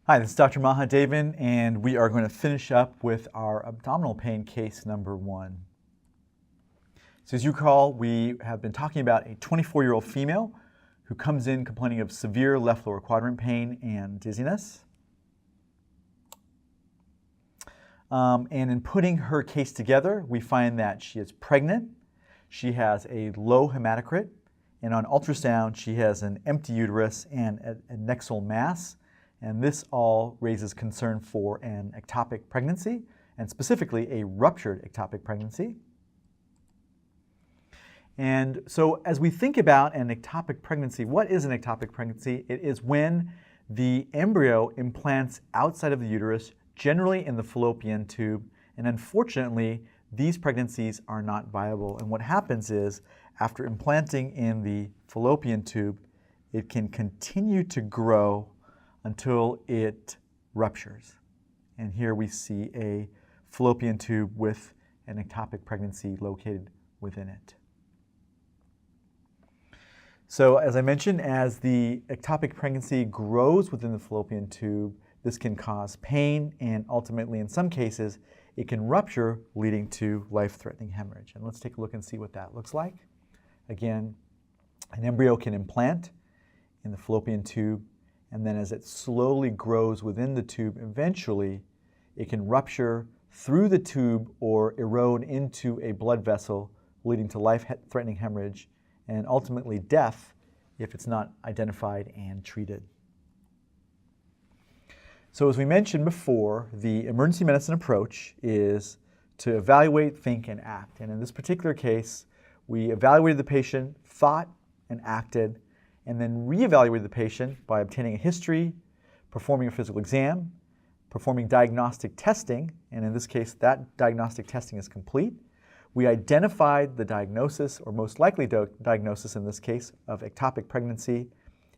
Hi, this is Dr. Mahadevan, and we are going to finish up with our abdominal pain case number 1. So as you recall, we have been talking about a 24-year-old female who comes in complaining of severe left lower quadrant pain and dizziness. And in putting her case together, we find that she is pregnant, she has a low hematocrit, and on ultrasound she has an empty uterus and a nexal mass. And this all raises concern for an ectopic pregnancy, and specifically a ruptured ectopic pregnancy. And so as we think about an ectopic pregnancy, what is an ectopic pregnancy? It is when the embryo implants outside of the uterus, generally in the fallopian tube, and unfortunately, these pregnancies are not viable. And what happens is, after implanting in the fallopian tube, it can continue to grow until it ruptures. And here we see a fallopian tube with an ectopic pregnancy located within it. So as I mentioned, as the ectopic pregnancy grows within the fallopian tube, this can cause pain, and ultimately in some cases it can rupture, leading to life-threatening hemorrhage. And let's take a look and see what that looks like. Again, an embryo can implant in the fallopian tube, and then as it slowly grows within the tube, eventually it can rupture through the tube or erode into a blood vessel, leading to life-threatening hemorrhage and ultimately death if it's not identified and treated. So as we mentioned before, the emergency medicine approach is to evaluate, think, and act. And in this particular case, we evaluated the patient, thought, and acted, and then reevaluated the patient by obtaining a history, performing a physical exam, performing diagnostic testing, and in this case, that diagnostic testing is complete. We identified the diagnosis, or most likely diagnosis in this case, of ectopic pregnancy,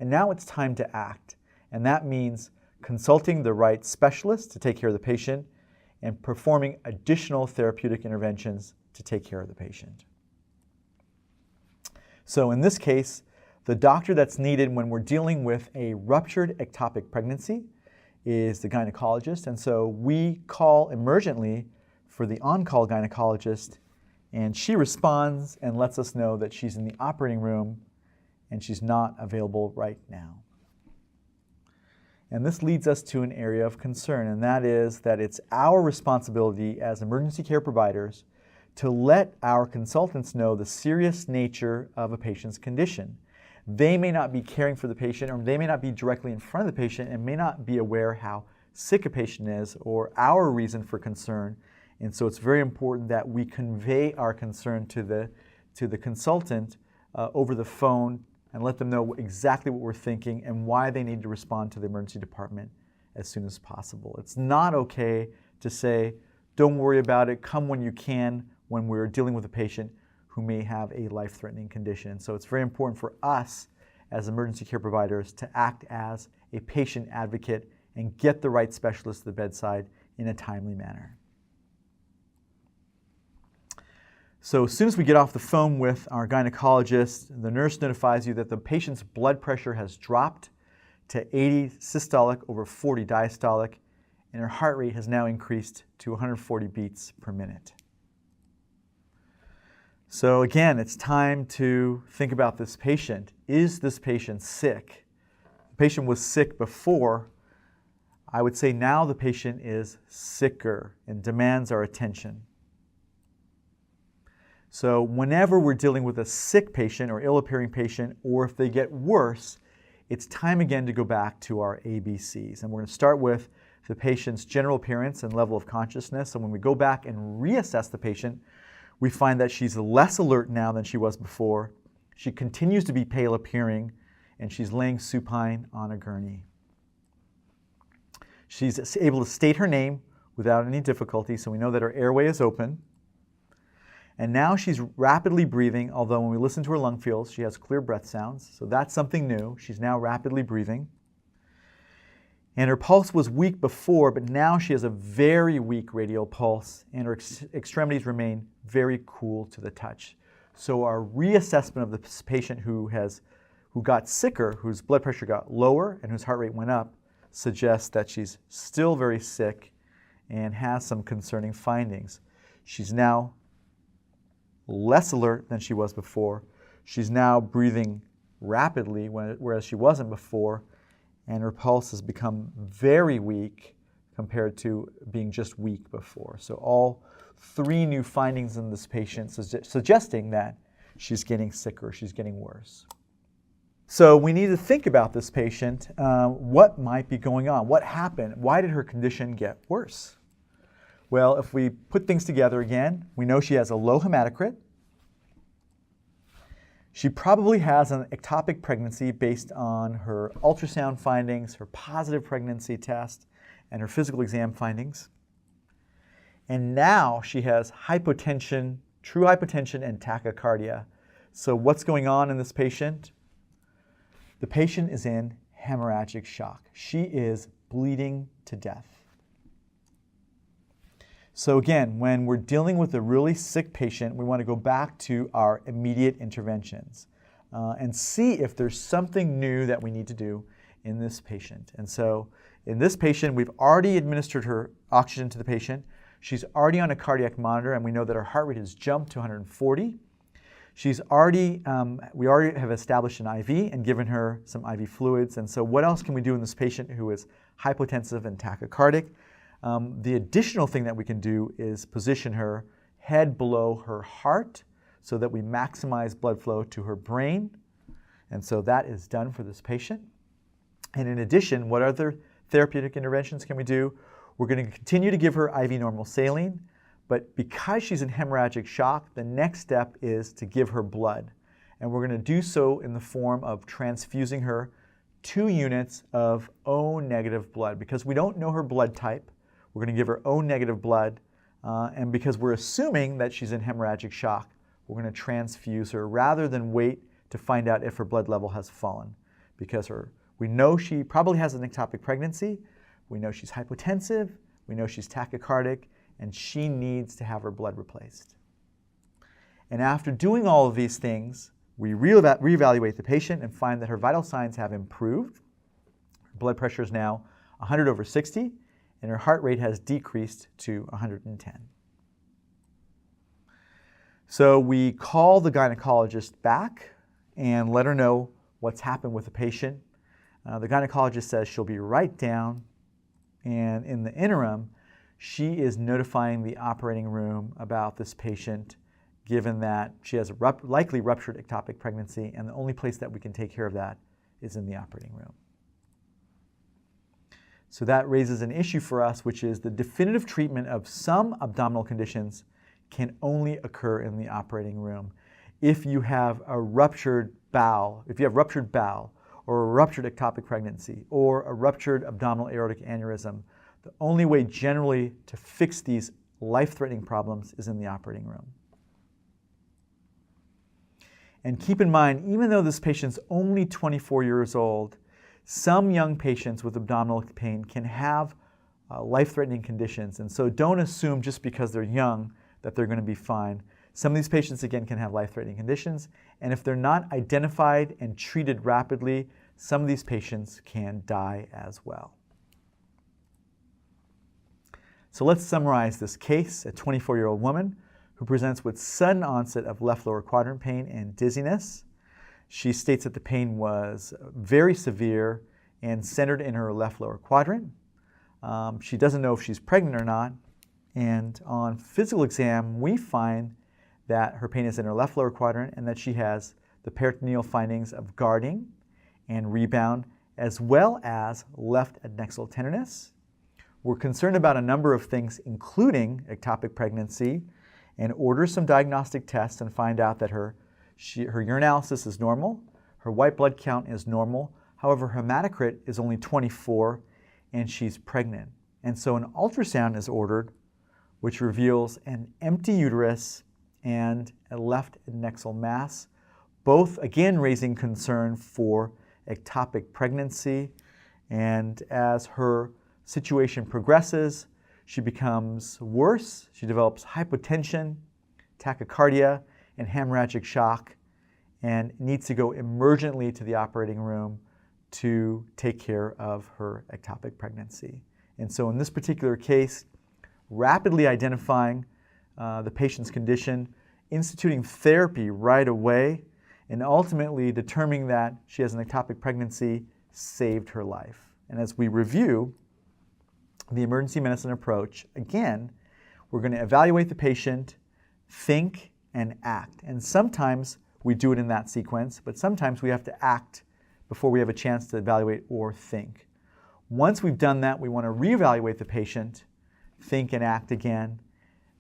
and now it's time to act. And that means consulting the right specialist to take care of the patient and performing additional therapeutic interventions to take care of the patient. So in this case, the doctor that's needed when we're dealing with a ruptured ectopic pregnancy is the gynecologist. And so we call emergently for the on-call gynecologist, and she responds and lets us know that she's in the operating room and she's not available right now. And this leads us to an area of concern, and that is that it's our responsibility as emergency care providers to let our consultants know the serious nature of a patient's condition. They may not be caring for the patient, or they may not be directly in front of the patient and may not be aware how sick a patient is or our reason for concern. And so it's very important that we convey our concern to the consultant over the phone and let them know exactly what we're thinking and why they need to respond to the emergency department as soon as possible. It's not okay to say, don't worry about it, come when you can, when we're dealing with a patient who may have a life-threatening condition. So it's very important for us as emergency care providers to act as a patient advocate and get the right specialist to the bedside in a timely manner. So as soon as we get off the phone with our gynecologist, the nurse notifies you that the patient's blood pressure has dropped to 80 systolic over 40 diastolic, and her heart rate has now increased to 140 beats per minute. So again, it's time to think about this patient. Is this patient sick? The patient was sick before. I would say now the patient is sicker and demands our attention. So whenever we're dealing with a sick patient or ill-appearing patient, or if they get worse, it's time again to go back to our ABCs. And we're going to start with the patient's general appearance and level of consciousness. And when we go back and reassess the patient, we find that she's less alert now than she was before. She continues to be pale appearing, and she's laying supine on a gurney. She's able to state her name without any difficulty, so we know that her airway is open. And now she's rapidly breathing, although when we listen to her lung feels, she has clear breath sounds. So that's something new. She's now rapidly breathing. And her pulse was weak before, but now she has a very weak radial pulse, and her extremities remain very cool to the touch. So our reassessment of this patient who got sicker, whose blood pressure got lower and whose heart rate went up, suggests that she's still very sick and has some concerning findings. She's now less alert than she was before. She's now breathing rapidly, whereas she wasn't before, and her pulse has become very weak compared to being just weak before. So all 3 new findings in this patient suggesting that she's getting sicker, she's getting worse. So we need to think about this patient. What might be going on? What happened? Why did her condition get worse? Well, if we put things together again, we know she has a low hematocrit. She probably has an ectopic pregnancy based on her ultrasound findings, her positive pregnancy test, and her physical exam findings. And now she has hypotension, true hypotension, and tachycardia. So what's going on in this patient? The patient is in hemorrhagic shock. She is bleeding to death. So again, when we're dealing with a really sick patient, we want to go back to our immediate interventions and see if there's something new that we need to do in this patient. And so in this patient, we've already administered her oxygen to the patient. She's already on a cardiac monitor, and we know that her heart rate has jumped to 140. We already have established an IV and given her some IV fluids. And so what else can we do in this patient who is hypotensive and tachycardic? The additional thing that we can do is position her head below her heart so that we maximize blood flow to her brain. And so that is done for this patient. And in addition, what other therapeutic interventions can we do? We're going to continue to give her IV normal saline, but because she's in hemorrhagic shock, the next step is to give her blood. And we're going to do so in the form of transfusing her 2 units of O negative blood. Because we don't know her blood type, we're going to give her O negative blood, and because we're assuming that she's in hemorrhagic shock, we're going to transfuse her rather than wait to find out if her blood level has fallen. Because we know she probably has an ectopic pregnancy, we know she's hypotensive, we know she's tachycardic, and she needs to have her blood replaced. And after doing all of these things, we reevaluate the patient and find that her vital signs have improved. Her blood pressure is now 100/60, and her heart rate has decreased to 110. So we call the gynecologist back and let her know what's happened with the patient. The gynecologist says she'll be right down, and in the interim, she is notifying the operating room about this patient, given that she has a likely ruptured ectopic pregnancy, and the only place that we can take care of that is in the operating room. So that raises an issue for us, which is the definitive treatment of some abdominal conditions can only occur in the operating room. If you have a ruptured bowel, or a ruptured ectopic pregnancy, or a ruptured abdominal aortic aneurysm, the only way generally to fix these life-threatening problems is in the operating room. And keep in mind, even though this patient's only 24 years old, some young patients with abdominal pain can have life-threatening conditions. And so don't assume just because they're young that they're going to be fine. Some of these patients, again, can have life-threatening conditions. And if they're not identified and treated rapidly, some of these patients can die as well. So let's summarize this case. A 24-year-old woman who presents with sudden onset of left lower quadrant pain and dizziness. She states that the pain was very severe and centered in her left lower quadrant. She doesn't know if she's pregnant or not. And on physical exam, we find that her pain is in her left lower quadrant and that she has the peritoneal findings of guarding and rebound, as well as left adnexal tenderness. We're concerned about a number of things, including ectopic pregnancy, and order some diagnostic tests and find out that her urinalysis is normal, her white blood count is normal, however, her hematocrit is only 24, and she's pregnant. And so an ultrasound is ordered, which reveals an empty uterus and a left adnexal mass, both again raising concern for ectopic pregnancy. And as her situation progresses, she becomes worse. She develops hypotension, tachycardia, and hemorrhagic shock, and needs to go emergently to the operating room to take care of her ectopic pregnancy. And so in this particular case, rapidly identifying the patient's condition, instituting therapy right away, and ultimately determining that she has an ectopic pregnancy saved her life. And as we review the emergency medicine approach, again, we're going to evaluate the patient, think, and act. And sometimes we do it in that sequence, but sometimes we have to act before we have a chance to evaluate or think. Once we've done that, we want to reevaluate the patient, think and act again,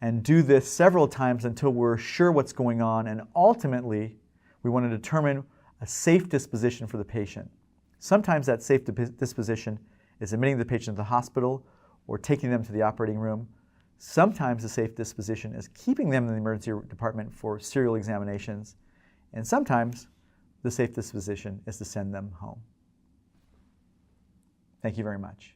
and do this several times until we're sure what's going on, and ultimately we want to determine a safe disposition for the patient. Sometimes that safe disposition is admitting the patient to the hospital or taking them to the operating room. Sometimes the safe disposition is keeping them in the emergency department for serial examinations, and sometimes the safe disposition is to send them home. Thank you very much.